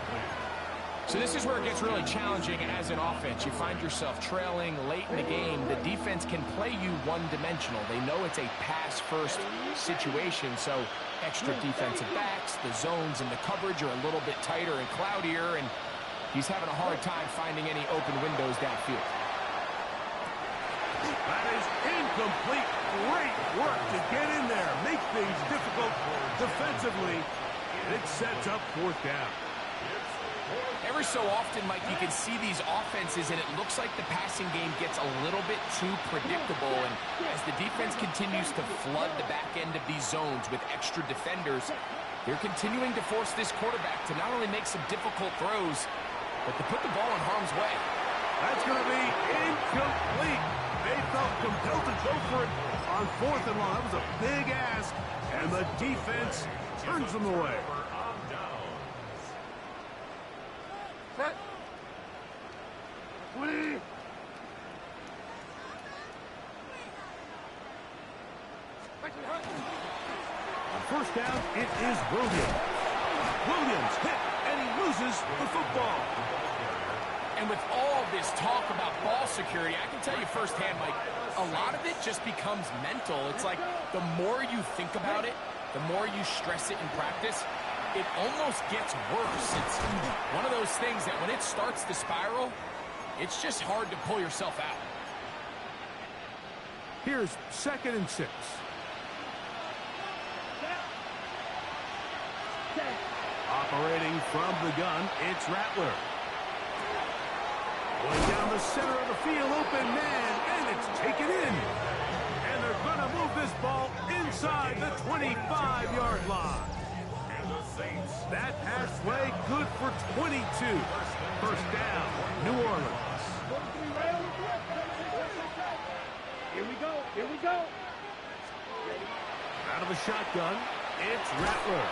So this is where it gets really challenging as an offense. You find yourself trailing late in the game. The defense can play you one-dimensional. They know it's a pass-first situation, so extra defensive backs, the zones and the coverage are a little bit tighter and cloudier, and he's having a hard time finding any open windows downfield. That is incomplete. Great work to get in there, make things difficult defensively, and it sets up fourth down. Every so often, Mike, you can see these offenses, and it looks like the passing game gets a little bit too predictable. And as the defense continues to flood the back end of these zones with extra defenders, they're continuing to force this quarterback to not only make some difficult throws, but to put the ball in harm's way. That's going to be incomplete. They felt compelled to go for it on fourth and long. That was a big ask, and the defense turns them away. On first down, it is Williams. Williams hit, and he loses the football. And with all this talk about ball security, I can tell you firsthand, Mike, a lot of it just becomes mental. It's like the more you think about it, the more you stress it in practice, it almost gets worse. It's one of those things that when it starts to spiral, it's just hard to pull yourself out. Here's 2nd and 6. Operating from the gun, it's Rattler. Going down the center of the field, open man, and it's taken in. And they're going to move this ball inside the 25-yard line. That pass play good for 22. First down, New Orleans. Here we go. Here we go. Out of a shotgun, it's Rattler.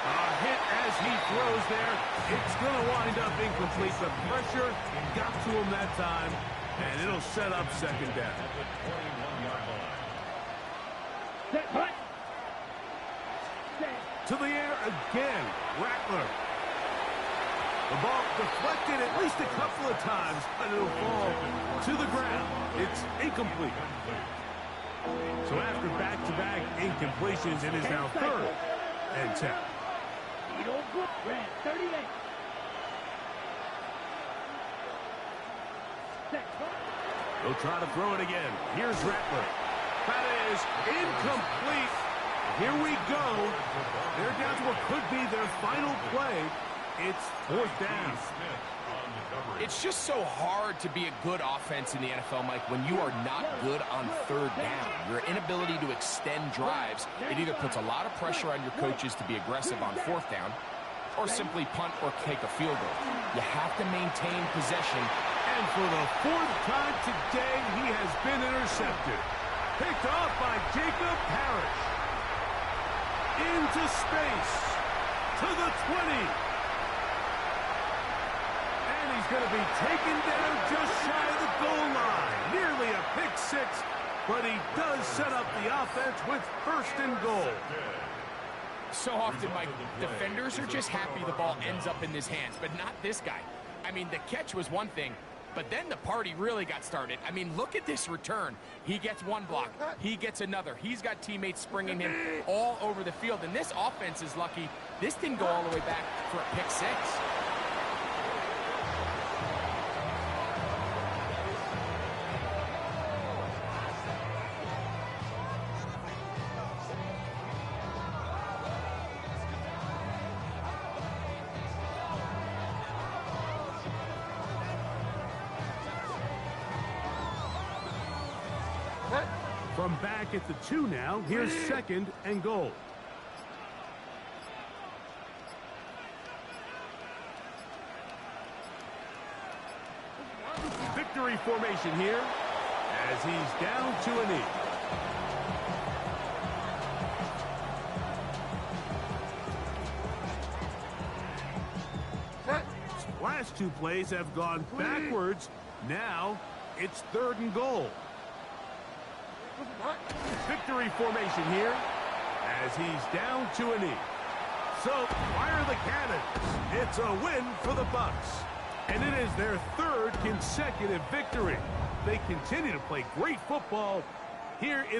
A hit as he throws there. It's going to wind up incomplete. The pressure got to him that time, and it'll set up second down. To the air again, Rattler. The ball deflected at least a couple of times, but it'll fall to the ground. It's incomplete. So after back-to-back incompletions, it is now 3rd and 10. Red 38. They'll try to throw it again. Here's Rattler. That is incomplete. Here we go. They're down to what could be their final play. It's 4th down. It's just so hard to be a good offense in the NFL, Mike, when you are not good on 3rd down. Your inability to extend drives, it either puts a lot of pressure on your coaches to be aggressive on 4th down or simply punt or take a field goal. You have to maintain possession. And for the 4th time today, he has been intercepted. Picked off by Jacob Parrish. Into space. To the 20. He's going to be taken down just shy of the goal line. Nearly a pick six, but he does set up the offense with 1st and goal. So often, Mike, defenders are just happy the ball ends up in his hands, but not this guy. I mean, the catch was one thing, but then the party really got started. I mean, look at this return. He gets one block. He gets another. He's got teammates springing him all over the field, and this offense is lucky. This didn't go all the way back for a pick six. From back at the 2 now, here's 2nd and goal. Victory formation here as he's down to a knee. Last 2 plays have gone backwards. Now it's 3rd and goal. Victory formation here as he's down to a knee. So fire the cannons. It's a win for the Bucs. And it is their 3rd consecutive victory. They continue to play great football here in